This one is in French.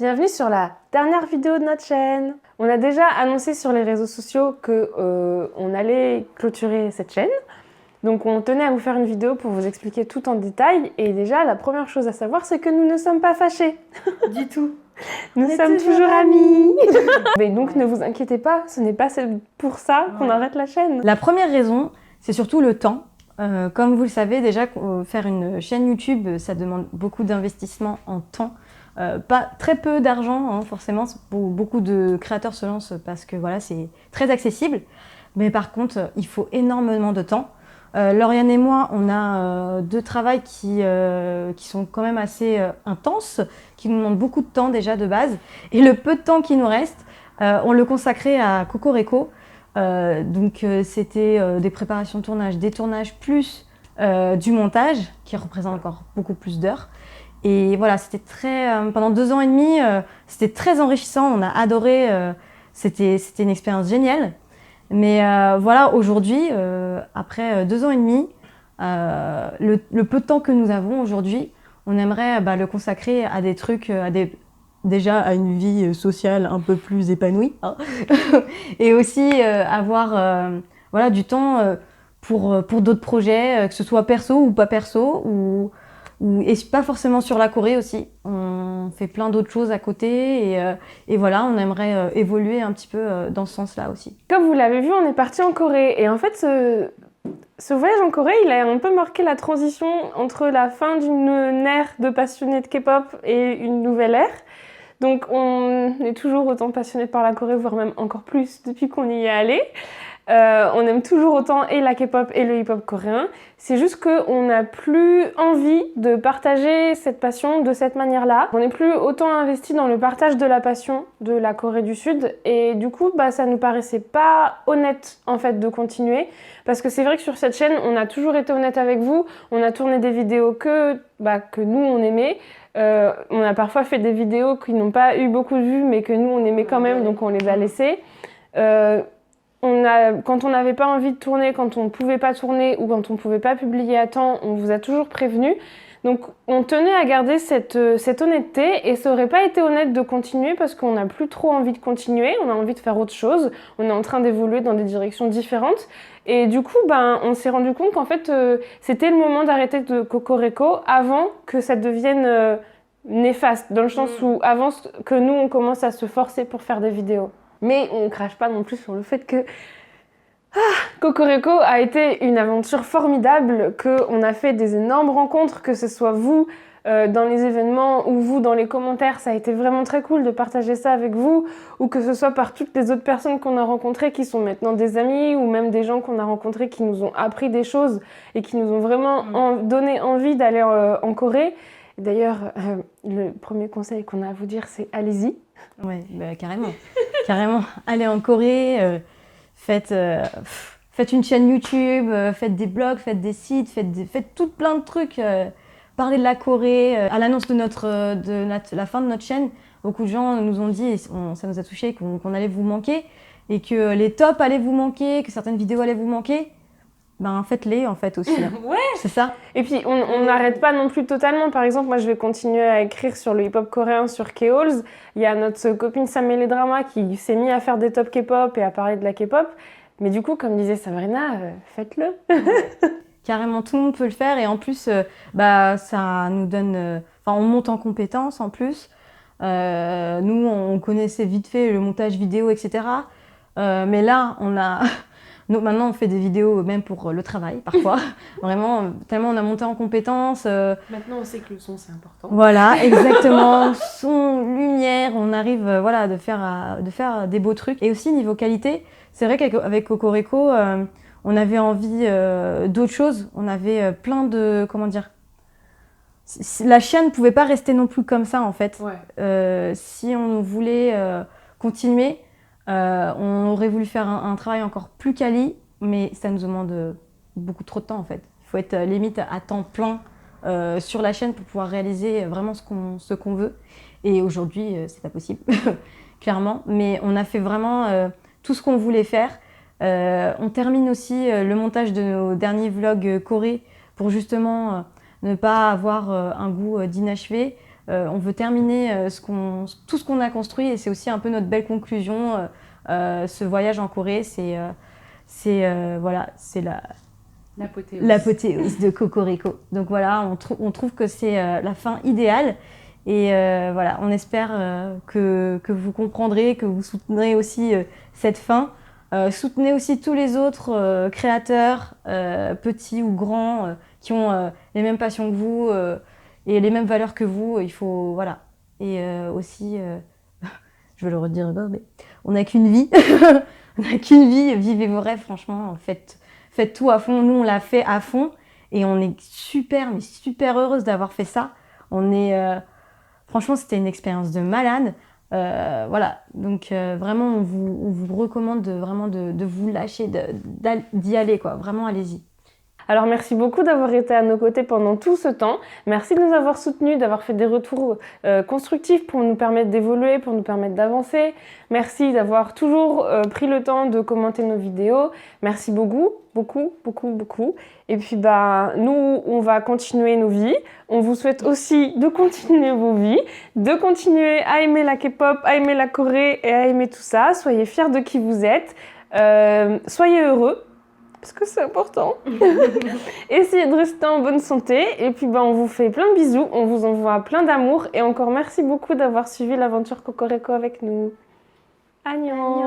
Bienvenue sur la dernière vidéo de notre chaîne. On a déjà annoncé sur les réseaux sociaux qu'on allait clôturer cette chaîne. Donc on tenait à vous faire une vidéo pour vous expliquer tout en détail. Et déjà, la première chose à savoir, c'est que nous ne sommes pas fâchés. Du tout. Nous sommes toujours amis. Mais donc ne vous inquiétez pas, ce n'est pas pour ça qu'on arrête la chaîne. La première raison, c'est surtout le temps. Comme vous le savez déjà, faire une chaîne YouTube, ça demande beaucoup d'investissement en temps. Pas très peu d'argent, hein, forcément. Beaucoup de créateurs se lancent parce que voilà, c'est très accessible. Mais par contre, il faut énormément de temps. Lauriane et moi, on a deux travails qui sont quand même assez intenses, qui nous demandent beaucoup de temps déjà de base. Et le peu de temps qui nous reste, on le consacrait à Cocorico. C'était des préparations de tournage, des tournages plus du montage, qui représente encore beaucoup plus d'heures. Et voilà, c'était pendant 2 ans et demi, c'était très enrichissant, on a adoré, c'était une expérience géniale. Mais voilà, aujourd'hui, après 2 ans et demi, le peu de temps que nous avons aujourd'hui, on aimerait le consacrer à des trucs, déjà à une vie sociale un peu plus épanouie, hein. Et aussi avoir voilà, du temps pour d'autres projets, que ce soit perso ou pas perso, et pas forcément sur la Corée aussi. On fait plein d'autres choses à côté et voilà, on aimerait évoluer un petit peu dans ce sens-là aussi. Comme vous l'avez vu, on est parti en Corée et en fait ce voyage en Corée, il a un peu marqué la transition entre la fin d'une ère de passionnés de K-pop et une nouvelle ère. Donc on est toujours autant passionné par la Corée, voire même encore plus depuis qu'on y est allé. On aime toujours autant et la K-pop et le hip-hop coréen. C'est juste qu'on n'a plus envie de partager cette passion de cette manière-là. On n'est plus autant investi dans le partage de la passion de la Corée du Sud. Et du coup, ça nous paraissait pas honnête en fait de continuer. Parce que c'est vrai que sur cette chaîne, on a toujours été honnête avec vous. On a tourné des vidéos que nous on aimait. On a parfois fait des vidéos qui n'ont pas eu beaucoup de vues, mais que nous on aimait quand même, donc on les a laissées. Quand on n'avait pas envie de tourner, quand on ne pouvait pas tourner ou quand on ne pouvait pas publier à temps, on vous a toujours prévenu. Donc on tenait à garder cette honnêteté et ça aurait pas été honnête de continuer parce qu'on n'a plus trop envie de continuer, on a envie de faire autre chose, on est en train d'évoluer dans des directions différentes. Et du coup, on s'est rendu compte qu'en fait, c'était le moment d'arrêter de Cocorico avant que ça devienne néfaste, dans le sens où avant que nous, on commence à se forcer pour faire des vidéos. Mais on ne crache pas non plus sur le fait que Cocorico a été une aventure formidable, qu'on a fait des énormes rencontres, que ce soit vous dans les événements ou vous dans les commentaires, ça a été vraiment très cool de partager ça avec vous, ou que ce soit par toutes les autres personnes qu'on a rencontrées qui sont maintenant des amis, ou même des gens qu'on a rencontrés qui nous ont appris des choses et qui nous ont vraiment donné envie d'aller en Corée. D'ailleurs, le premier conseil qu'on a à vous dire, c'est allez-y. Ouais, carrément. Carrément. Allez en Corée, faites une chaîne YouTube, faites des blogs, faites des sites, faites tout plein de trucs. Parlez de la Corée. À l'annonce de la fin de notre chaîne, beaucoup de gens nous ont dit, et ça nous a touchés, qu'on allait vous manquer et que les tops allaient vous manquer, que certaines vidéos allaient vous manquer. Faites-les en fait aussi. Hein. Ouais. C'est ça. Et puis on n'arrête pas non plus totalement. Par exemple, moi je vais continuer à écrire sur le hip-hop coréen sur K-Halls. Il y a notre copine Samuel Drama qui s'est mis à faire des top K-pop et à parler de la K-pop. Mais du coup, comme disait Sabrina, faites-le. Carrément, tout le monde peut le faire et en plus, ça nous donne... on monte en compétences en plus. Nous, on connaissait vite fait le montage vidéo, etc. Mais là, Donc maintenant, on fait des vidéos même pour le travail, parfois. Vraiment, tellement on a monté en compétences. Maintenant, on sait que le son, c'est important. Voilà, exactement. Son, lumière, on arrive de faire des beaux trucs. Et aussi, niveau qualité, c'est vrai qu'avec Cocorico, on avait envie d'autres choses. On avait plein de... Comment dire ? La chaîne ne pouvait pas rester non plus comme ça, en fait. Ouais. Si on voulait continuer... on aurait voulu faire un travail encore plus quali, mais ça nous demande beaucoup trop de temps en fait. Il faut être limite à temps plein sur la chaîne pour pouvoir réaliser vraiment ce qu'on veut. Et aujourd'hui, c'est pas possible, clairement. Mais on a fait vraiment tout ce qu'on voulait faire. On termine aussi le montage de nos derniers vlogs Corée pour justement ne pas avoir un goût d'inachevé. on veut terminer tout ce qu'on a construit et c'est aussi un peu notre belle conclusion. Ce voyage en Corée, c'est l'apothéose de Cocorico. Donc voilà, on trouve que c'est la fin idéale. Et voilà, on espère que vous comprendrez, que vous soutiendrez aussi cette fin. Soutenez aussi tous les autres créateurs, petits ou grands, qui ont les mêmes passions que vous et les mêmes valeurs que vous. Il faut, voilà. Et aussi, je vais le redire, mais on n'a qu'une vie. On n'a qu'une vie. Vivez vos rêves, franchement. Faites tout à fond. Nous, on l'a fait à fond. Et on est super, mais super heureuse d'avoir fait ça. Franchement, c'était une expérience de malade. Voilà, donc vraiment, on vous recommande de vous lâcher, d'y aller, quoi. Vraiment, allez-y. Alors merci beaucoup d'avoir été à nos côtés pendant tout ce temps. Merci de nous avoir soutenus, d'avoir fait des retours constructifs pour nous permettre d'évoluer, pour nous permettre d'avancer. Merci d'avoir toujours pris le temps de commenter nos vidéos. Merci beaucoup, beaucoup, beaucoup, beaucoup. Et puis nous, on va continuer nos vies. On vous souhaite aussi de continuer vos vies, de continuer à aimer la K-pop, à aimer la Corée et à aimer tout ça. Soyez fiers de qui vous êtes. Soyez heureux. Parce que c'est important. Essayez de rester en bonne santé. Et puis, on vous fait plein de bisous. On vous envoie plein d'amour. Et encore merci beaucoup d'avoir suivi l'aventure Cocorico avec nous. Annyeong.